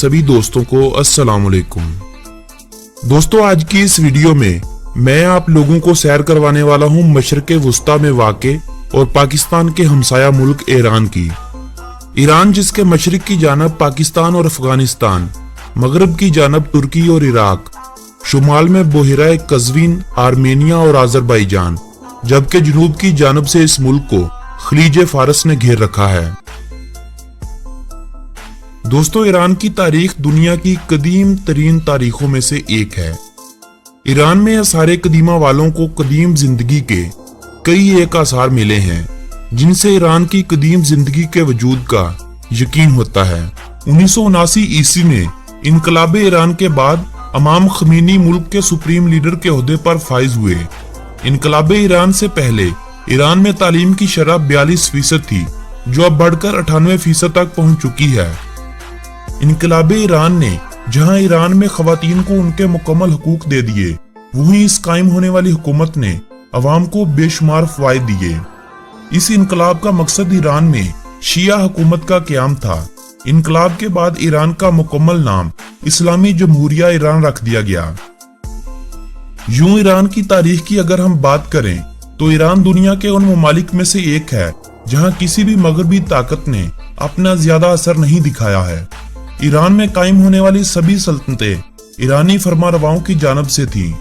सभी दोस्तों को अस्सलाम वालेकुम। दोस्तों, आज की इस वीडियो में मैं आप लोगों को सैर करवाने वाला हूं मशरिक़ वुस्ता में वाक़े और पाकिस्तान के हमसाया मुल्क ईरान की। ईरान जिसके मशरिक़ की जानब पाकिस्तान और अफगानिस्तान, मगरब की जानब तुर्की और इराक, शुमाल में बोहिरा कज़वीन, आर्मेनिया और आज़रबाईजान, जबकि जुनूब की जानब से इस मुल्क को खलीज फारस ने घेर रखा है। दोस्तों, ईरान की तारीख दुनिया की कदीम तरीन तारीखों में से एक है। ईरान में आसारे कदीमा वालों को कदीम जिंदगी के कई एक आसार मिले हैं जिनसे ईरान की कदीम जिंदगी के वजूद का यकीन होता है। 1979 ईस्वी में इनकलाब ईरान के बाद इमाम खमीनी मुल्क के सुप्रीम लीडर के ओहदे पर फाइज हुए। इनकलाब ईरान से पहले ईरान में तालीम की शरह 42% थी, जो अब बढ़कर 98% तक पहुंच चुकी है। इनकलाब ईरान ने जहां ईरान में खवातीन को उनके मुकम्मल हकूक दे दिए, वहीं इस कायम होने वाली हुकूमत ने अवाम को बेशुमार फवायद दिए। इस इनकलाब का मकसद ईरान में शिया हुकूमत का क़याम था। इनकलाब के बाद ईरान का मुकम्मल नाम इस्लामी जमहूरिया ईरान रख दिया गया। यूं ईरान की तारीख की अगर हम बात करें तो ईरान दुनिया के उन ममालिक में से एक है जहां किसी भी मगरबी ताकत ने अपना ज्यादा असर नहीं दिखाया है। ईरान में कायम होने वाली सभी सल्तनतें ईरानी फरमारवाओं की जानब से थीं।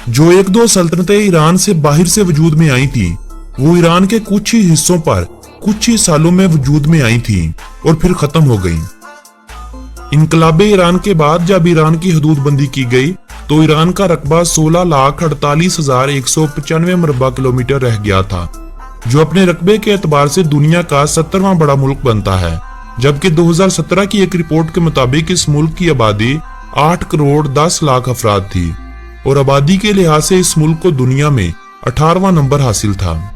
जो एक दो सल्तनतें ईरान से बाहर से वजूद में आई थीं, वो ईरान के कुछ ही हिस्सों पर कुछ ही सालों में वजूद में आई थीं और फिर खत्म हो गईं। इनकलाब ईरान के बाद जब ईरान की हदूद बंदी की गई तो ईरान का रकबा 16,48,195 मरबा किलोमीटर रह गया था, जो अपने रकबे के एतबार से दुनिया का 70वां बड़ा मुल्क बनता है। जबकि 2017 की एक रिपोर्ट के मुताबिक इस मुल्क की आबादी 8 करोड़ 10 लाख अफराद थी और आबादी के लिहाज से इस मुल्क को दुनिया में 18वां नंबर हासिल था।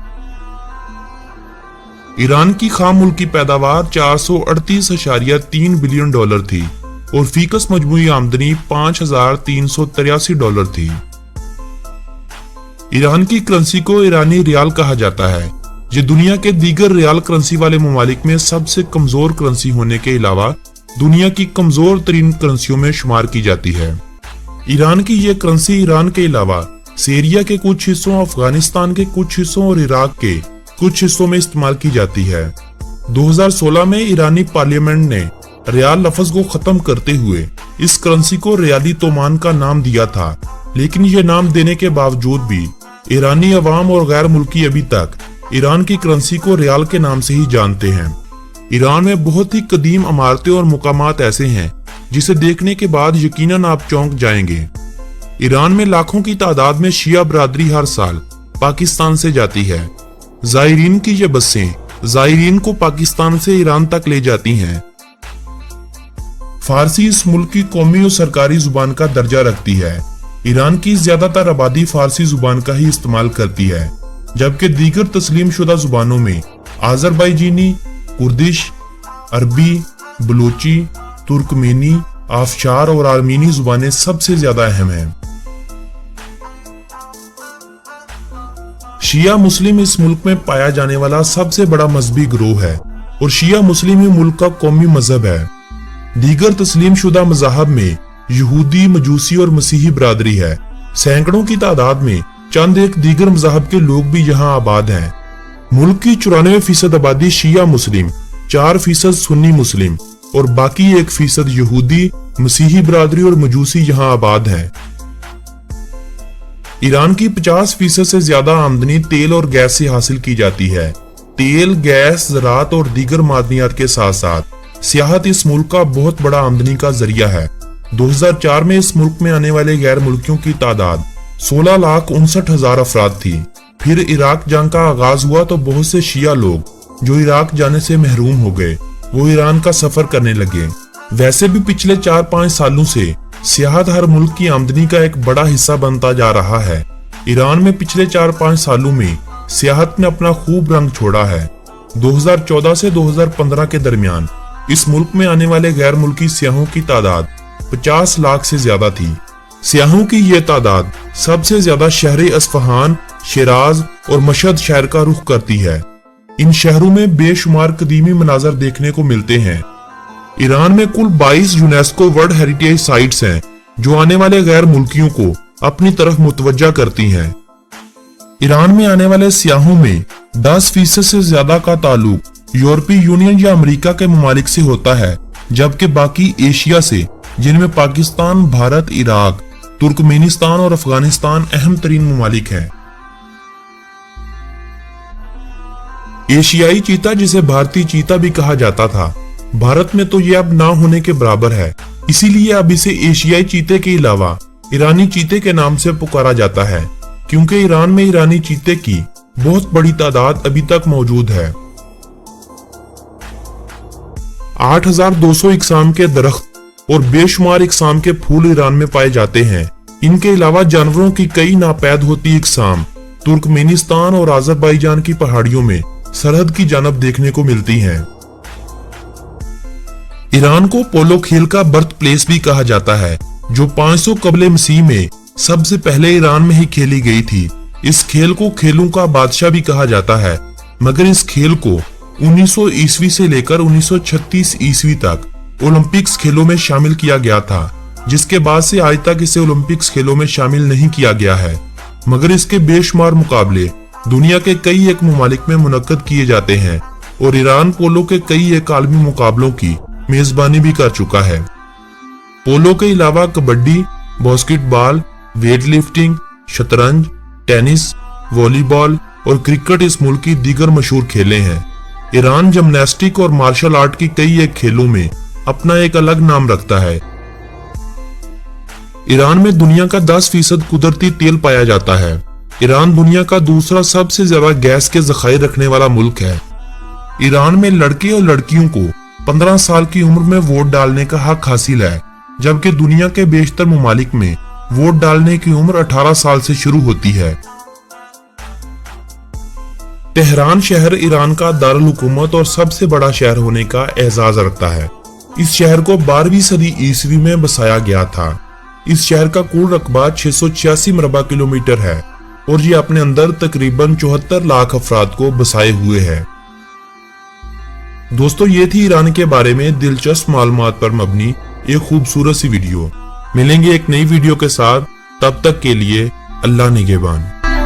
ईरान की खाम मुल्क की पैदावार 438.3 बिलियन डॉलर थी और फीकस मजमूई आमदनी $5,383 थी। ईरान की करेंसी को ईरानी रियाल कहा जाता है। ये दुनिया के दीगर रियाल करेंसी वाले ममालिक में सबसे कमजोर करेंसी होने के अलावा दुनिया की कमजोर तरीन करेंसियों में शुमार की जाती है। ईरान की यह करेंसी ईरान के अलावा सीरिया के कुछ हिस्सों, अफगानिस्तान के कुछ हिस्सों और इराक के कुछ हिस्सों में इस्तेमाल की जाती है। 2016 में ईरानी पार्लियामेंट ने रियाल लफ्ज को खत्म करते हुए इस करेंसी को रियाली तोमान का नाम दिया था, लेकिन यह नाम देने के बावजूद भी ईरानी अवाम और गैर मुल्की अभी तक ईरान की करेंसी को रियाल के नाम से ही जानते हैं। ईरान में बहुत ही कदीम इमारतें और मुकामात ऐसे हैं जिसे देखने के बाद यकीनन आप चौंक जाएंगे। ईरान में लाखों की तादाद में शिया बरादरी हर साल पाकिस्तान से जाती है। जायरीन की ये बसें जायरीन को पाकिस्तान से ईरान तक ले जाती हैं। फारसी इस मुल्क की कौमी और सरकारी जुबान का दर्जा रखती है। ईरान की ज्यादातर आबादी फारसी जुबान का ही इस्तेमाल करती है, जबकि दीगर तस्लीम शुदा जुबानों में आज़रबाईजानी, कुर्दिश, अरबी, बलूची, तुर्कमेनी, आफशार और आर्मीनी जुबानें सबसे ज्यादा अहम हैं। शिया मुस्लिम इस मुल्क में पाया जाने वाला सबसे बड़ा मजहबी गिरोह है और शिया मुस्लिम ही मुल्क का कौमी मजहब है। दीगर तस्लीम शुदा मज़ाहब में यहूदी, मजूसी और मसीही बरादरी है। सैकड़ों की तादाद में चंद एक दीगर मज़ाहब के लोग भी यहाँ आबाद हैं। मुल्क की 94% आबादी शिया मुस्लिम, 4% सुन्नी मुस्लिम और बाकी 1% यहूदी, मसीही बरादरी और मजूसी यहाँ आबाद हैं। ईरान की 50% से ज्यादा आमदनी तेल और गैस से हासिल की जाती है। तेल, गैस, ज़राअत और दीगर मादनियात के साथ साथ सियाहत इस मुल्क का बहुत बड़ा आमदनी का जरिया है। 2004 में इस मुल्क में आने वाले गैर मुल्कियों की तादाद 16,59,000 अफराद थी। फिर इराक जंग का आगाज हुआ तो बहुत से शिया लोग जो इराक जाने से महरूम हो गए, वो ईरान का सफर करने लगे। वैसे भी पिछले 4-5 सालों से सियाहत हर मुल्क की आमदनी का एक बड़ा हिस्सा बनता जा रहा है। ईरान में पिछले 4-5 सालों में सियाहत ने अपना खूब रंग छोड़ा है। 2014 से 2015 के दरमियान इस मुल्क में आने वाले गैर मुल्की सियाहों की तादाद 50 लाख से ज्यादा थी। सियाहों की ये तादाद सबसे ज्यादा शहर अस्फहान, शिराज और मशहद शहर का रुख करती है। इन शहरों में बेशुमार कदीमी मनाजर देखने को मिलते हैं। ईरान में कुल 22 यूनेस्को वर्ल्ड हेरिटेज साइट्स हैं जो आने वाले गैर मुल्कियों को अपनी तरफ मुतवज्जा करती हैं। ईरान में आने वाले सियाहों में 10% से ज्यादा का ताल्लुक यूरोपीय यूनियन या अमेरिका के ममालिक से होता है, जबकि बाकी एशिया से, जिनमें पाकिस्तान, भारत, इराक, तुर्कमेनिस्तान और अफगानिस्तान अहम तरीन ममालिक हैं। एशियाई चीता, जिसे भारतीय चीता भी कहा जाता था, भारत में तो ये अब ना होने के बराबर है। इसीलिए अब इसे एशियाई चीते के अलावा ईरानी चीते के नाम से पुकारा जाता है, क्योंकि ईरान में ईरानी चीते की बहुत बड़ी तादाद अभी तक मौजूद है। 8200 इकसाम के दरख्त और बेशुमार इकसाम के फूल ईरान में पाए जाते हैं। इनके अलावा जानवरों की कई नापैद होती इकसाम तुर्कमेनिस्तान और अजरबैजान की पहाड़ियों में सरहद की जानब देखने को मिलती हैं। ईरान को पोलो खेल का बर्थ प्लेस भी कहा जाता है, जो 500 कबले मसीह में सबसे पहले ईरान में ही खेली गई थी। इस खेल को खेलों का बादशाह भी कहा जाता है, मगर इस खेल को 1900 ईस्वी से लेकर 1936 ईस्वी तक ओलंपिक्स खेलों में शामिल किया गया था, जिसके बाद से आज तक इसे ओलंपिक्स खेलों में शामिल नहीं किया गया है। मगर इसके बेशुमार मुकाबले दुनिया के कई एक ममालिक में मुनक्कद किए जाते हैं और ईरान पोलो के कई एक आलमी मुकाबलों की मेजबानी भी कर चुका है। पोलो के अलावा कबड्डी, बास्केटबॉल, वेट लिफ्टिंग, शतरंज, टेनिस, वॉलीबॉल और क्रिकेट इस मुल्क की दीगर मशहूर खेलें हैं। ईरान जिम्नास्टिक और मार्शल आर्ट की कई एक खेलों में अपना एक अलग नाम रखता है। ईरान में दुनिया का 10% कुदरती तेल पाया जाता है। ईरान दुनिया का दूसरा सबसे ज्यादा गैस के जखायर रखने वाला मुल्क है। ईरान में लड़के और लड़कियों को 15 साल की उम्र में वोट डालने का हक हासिल है, जबकि दुनिया के बेशतर ममालिक में वोट डालने की उम्र 18 साल से शुरू होती है। तेहरान शहर ईरान का दारुल हुकूमत और सबसे बड़ा शहर होने का एजाज रखता है। इस शहर को 12वीं सदी ईस्वी में बसाया गया था। इस शहर का कुल रकबा 686 मरबा किलोमीटर है और ये अपने अंदर तकरीबन 74 लाख अफराद को बसाए हुए है। दोस्तों, ये थी ईरान के बारे में दिलचस्प मालूमात पर मबनी एक खूबसूरत सी वीडियो। मिलेंगे एक नई वीडियो के साथ, तब तक के लिए अल्लाह निगहबान।